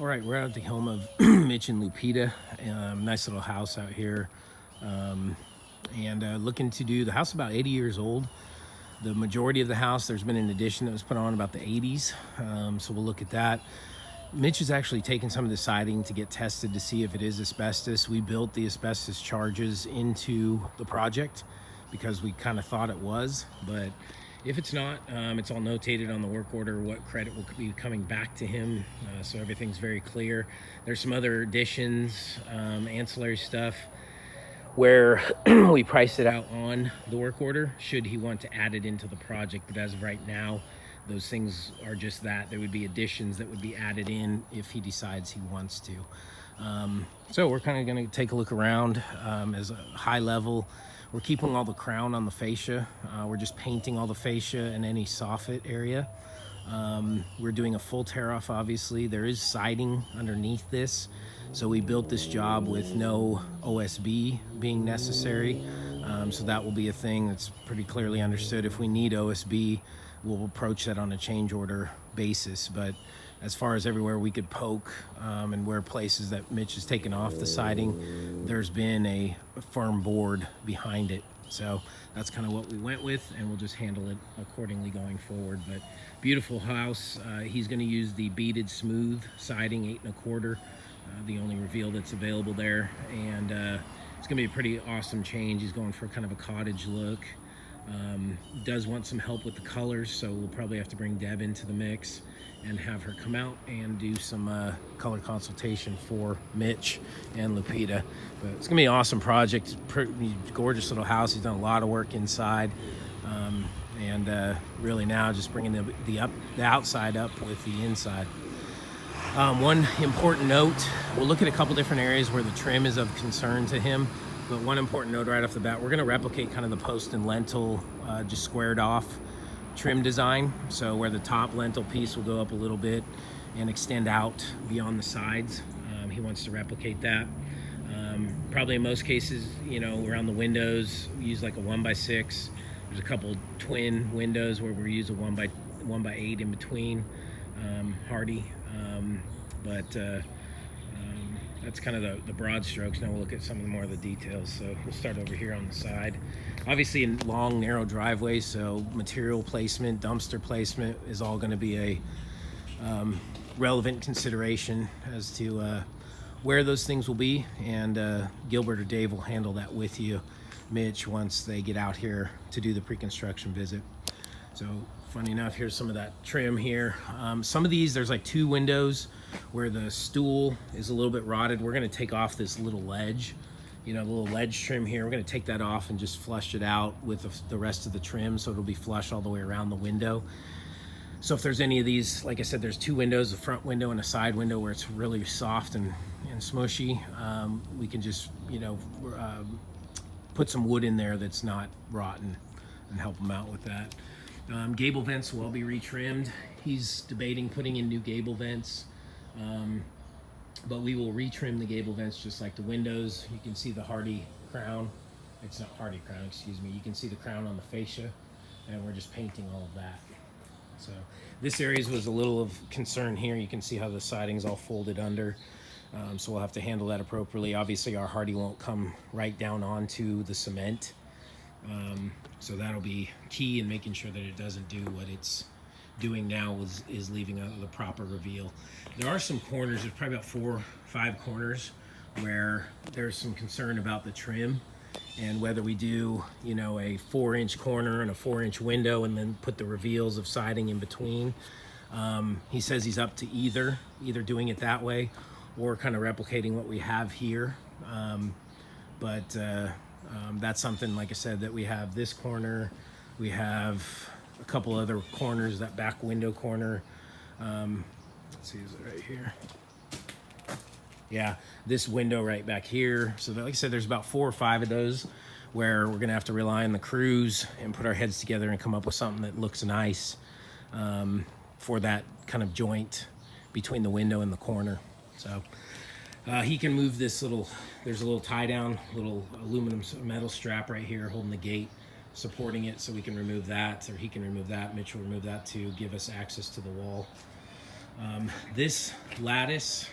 All right, we're out at the home of Mitch and Lupita. Nice little house out here. And looking to do the house about 80 years old. The majority of the house, there's been an addition that was put on about the 80s. So we'll look at that. Mitch has actually taken some of the siding to get tested to see if it is asbestos. We built the asbestos charges into the project because we kind of thought it was, but if it's not, it's all notated on the work order what credit will be coming back to him, so everything's very clear. There's some other additions, ancillary stuff where we priced it out on the work order should he want to add it into the project, but as of right now, those things are just that. There would be additions that would be added in if he decides he wants to. So we're kind of going to take a look around as a high level. We're keeping all the crown on the fascia. We're just painting all the fascia and any soffit area. We're doing a full tear off, obviously. There is siding underneath this. So we built this job with no OSB being necessary. So that will be a thing that's pretty clearly understood. If we need OSB, we'll approach that on a change order basis. But as far as everywhere we could poke and where places that Mitch has taken off the siding, there's been a firm board behind it. So that's kind of what we went with, and we'll just handle it accordingly going forward. But beautiful house. He's going to use the beaded smooth siding, 8 1/4, the only reveal that's available there. And it's going to be a pretty awesome change. He's going for kind of a cottage look. Does want some help with the colors, so we'll probably have to bring Deb into the mix and have her come out and do some color consultation for Mitch and Lupita. But it's gonna be an awesome project. Pretty gorgeous little house. He's done a lot of work inside, and really now just bringing the outside up with the inside. One important note, we'll look at a couple different areas where the trim is of concern to him, but one important note right off the bat, we're gonna replicate kind of the post and lentil just squared off trim design. So where the top lentil piece will go up a little bit and extend out beyond the sides. He wants to replicate that. Probably in most cases, you know, around the windows, we use like a 1x6. There's a couple twin windows where we use a 1x8 in between, Hardie. That's kind of the broad strokes. Now we'll look at some of the more of the details. So we'll start over here on the side. Obviously in long, narrow driveways, so material placement, dumpster placement is all going to be a relevant consideration as to where those things will be. And Gilbert or Dave will handle that with you, Mitch, once they get out here to do the pre-construction visit. So funny enough, here's some of that trim here. Some of these, there's like 2 windows where the stool is a little bit rotted. We're gonna take off this little ledge, you know, the little ledge trim here. We're gonna take that off and just flush it out with the rest of the trim, so it'll be flush all the way around the window. So if there's any of these, like I said, there's 2 windows, a front window and a side window where it's really soft and smushy. We can just, you know, put some wood in there that's not rotten and help them out with that. Gable vents will all be retrimmed. He's debating putting in new gable vents, but we will retrim the gable vents just like the windows. You can see the Hardie crown. It's not Hardie crown, excuse me. You can see the crown on the fascia, and we're just painting all of that. So this area was a little of concern here. You can see how the siding's all folded under. So we'll have to handle that appropriately. Obviously our Hardie won't come right down onto the cement. So that'll be key in making sure that it doesn't do what it's doing now is leaving the proper reveal. There are some corners, there's probably about 4 or 5 corners where there's some concern about the trim and whether we do, you know, a 4-inch corner and a 4-inch window and then put the reveals of siding in between. He says he's up to either doing it that way or kind of replicating what we have here. That's something, like I said, that we have this corner. We have a couple other corners, that back window corner. Let's see, is it right here? Yeah, this window right back here. So like I said, there's about 4 or 5 of those where we're gonna have to rely on the crews and put our heads together and come up with something that looks nice for that kind of joint between the window and the corner. So he can move this little, there's a little tie down, little aluminum metal strap right here holding the gate, supporting it, so we can remove that, or he can remove that. Mitch will remove that to give us access to the wall. This lattice,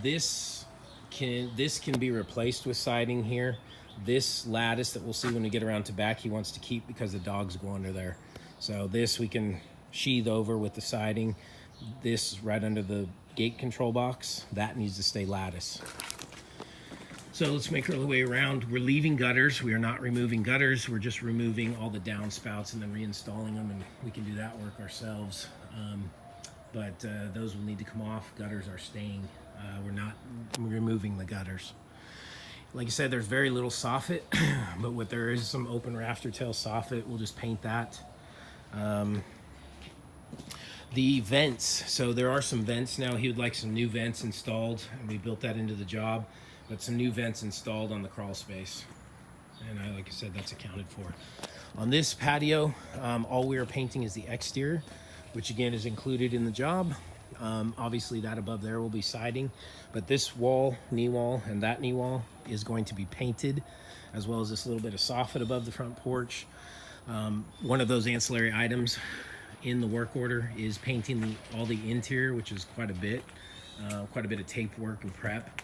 this can be replaced with siding here. This lattice that we'll see when we get around to back, he wants to keep because the dogs go under there. So this we can sheathe over with the siding. This right under the gate control box, that needs to stay lattice. So let's make our way around. We're leaving gutters. We are not removing gutters. We're just removing all the downspouts and then reinstalling them, and we can do that work ourselves. But those will need to come off. Gutters are staying. We're not removing the gutters. Like I said, there's very little soffit, but what there is some open rafter tail soffit. We'll just paint that. The vents, so there are some vents now. He would like some new vents installed, and we built that into the job, but some new vents installed on the crawl space. And like I said, that's accounted for. On this patio, all we are painting is the exterior, which again is included in the job. Obviously that above there will be siding, but this wall, knee wall, and that knee wall is going to be painted, as well as this little bit of soffit above the front porch. One of those ancillary items in the work order is painting all the interior, which is quite a bit of tape work and prep.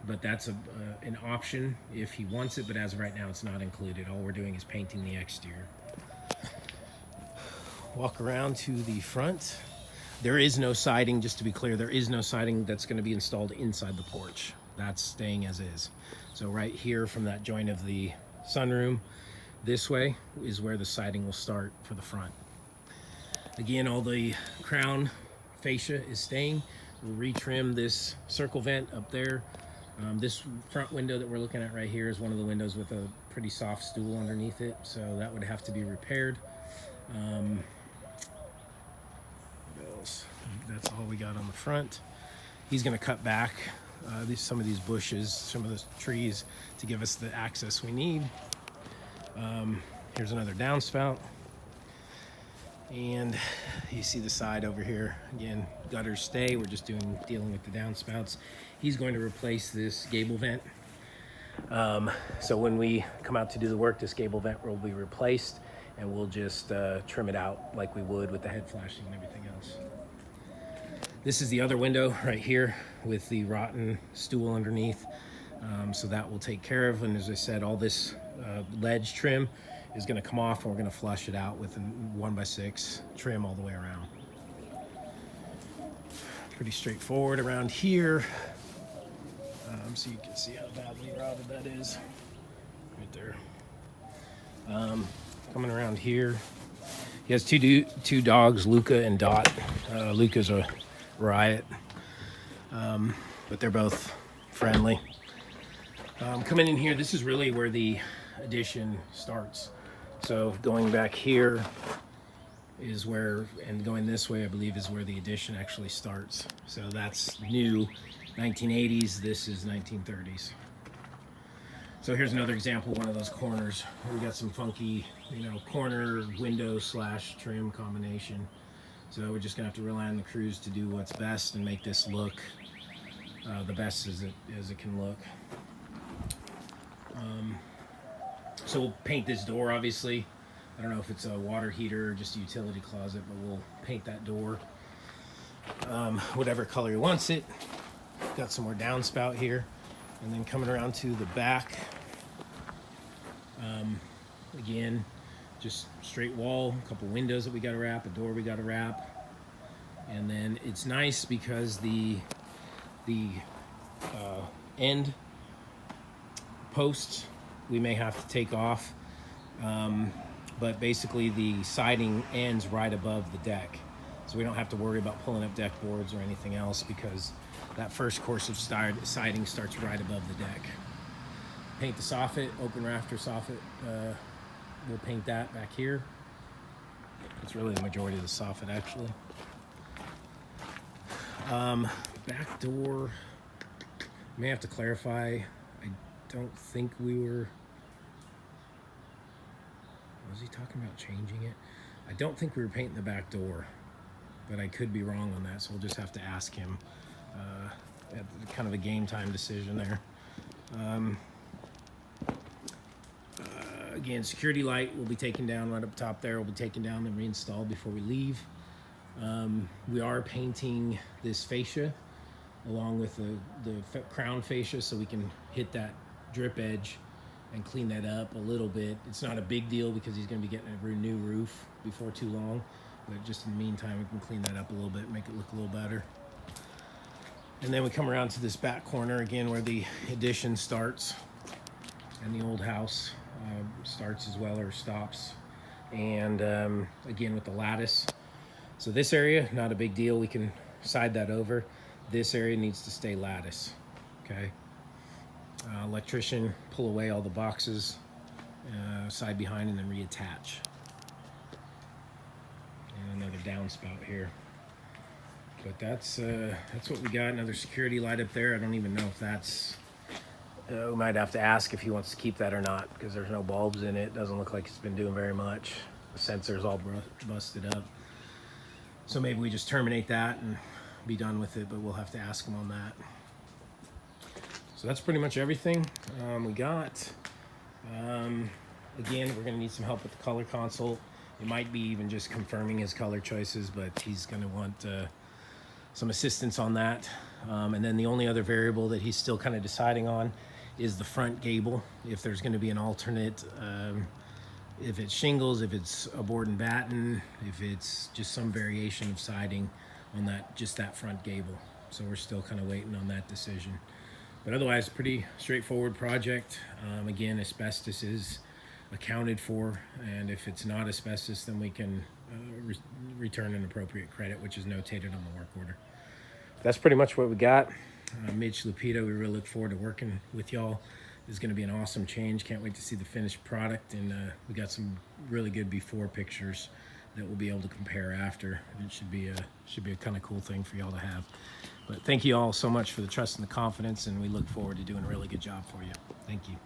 But that's an option if he wants it, but as of right now, it's not included. All we're doing is painting the exterior. Walk around to the front. There is no siding, just to be clear, there is no siding that's going to be installed inside the porch. That's staying as is. So right here from that joint of the sunroom, this way is where the siding will start for the front. Again, all the crown fascia is staying. We'll retrim this circle vent up there. This front window that we're looking at right here is one of the windows with a pretty soft stool underneath it, so that would have to be repaired. What else? That's all we got on the front. He's going to cut back some of these bushes, some of the trees, to give us the access we need. Here's another downspout. And you see the side over here. Again, gutters stay. We're just dealing with the downspouts. He's going to replace this gable vent. So when we come out to do the work, this gable vent will be replaced, and we'll just trim it out like we would with the head flashing and everything else. This is the other window right here with the rotten stool underneath. So that will take care of. And as I said, all this ledge trim is going to come off, and we're going to flush it out with a 1x6 trim all the way around. Pretty straightforward around here. So you can see how badly rotted that is right there. Coming around here, he has two dogs, Luca and Dot. Luca's a riot, but they're both friendly. Coming in here, this is really where the addition starts. So going back here is where, and going this way, I believe, is where the addition actually starts. So that's new 1980s. This is 1930s. So here's another example, one of those corners. We got some funky, corner window / trim combination. So we're just gonna have to rely on the crews to do what's best and make this look the best as it can look. So we'll paint this door, obviously. I don't know if it's a water heater or just a utility closet, but we'll paint that door whatever color he wants it. Got some more downspout here. And then coming around to the back, again, just straight wall, a couple windows that we got to wrap, a door we got to wrap. And then it's nice because the end posts we may have to take off, but basically the siding ends right above the deck, so we don't have to worry about pulling up deck boards or anything else, because that first course of siding starts right above the deck. Paint the soffit, open rafter soffit. We'll paint that back here. It's really the majority of the soffit, actually. Back door, may have to clarify. I don't think we were, was he talking about changing it? I don't think we were painting the back door, but I could be wrong on that, so we'll just have to ask him. Kind of a game time decision there. Again, security light will be taken down right up top there. Will be taken down and reinstalled before we leave. We are painting this fascia along with the crown fascia so we can hit that drip edge and clean that up a little bit. It's not a big deal because he's going to be getting a new roof before too long, but just in the meantime we can clean that up a little bit, make it look a little better. And then we come around to this back corner again where the addition starts and the old house starts as well, or stops. And again with the lattice. So this area, not a big deal, we can side that over. This area needs to stay lattice, okay? Electrician, pull away all the boxes, side behind, and then reattach. And another downspout here. But that's what we got. Another security light up there. I don't even know if that's, we might have to ask if he wants to keep that or not, because there's no bulbs in it. Doesn't look like it's been doing very much. The sensor's all busted up. So maybe we just terminate that and be done with it, but we'll have to ask him on that. So that's pretty much everything we got. Again, we're gonna need some help with the color console. It might be even just confirming his color choices, but he's gonna want some assistance on that. And then the only other variable that he's still kind of deciding on is the front gable. If there's gonna be an alternate, if it's shingles, if it's a board and batten, if it's just some variation of siding on that, just that front gable. So we're still kind of waiting on that decision. But otherwise, pretty straightforward project. Again, asbestos is accounted for, and if it's not asbestos, then we can return an appropriate credit, which is notated on the work order. That's pretty much what we got. Mitch Lupito, we really look forward to working with y'all. This is going to be an awesome change. Can't wait to see the finished product, and we got some really good before pictures that we'll be able to compare after. It should be a kind of cool thing for y'all to have. But thank you all so much for the trust and the confidence, and we look forward to doing a really good job for you. Thank you.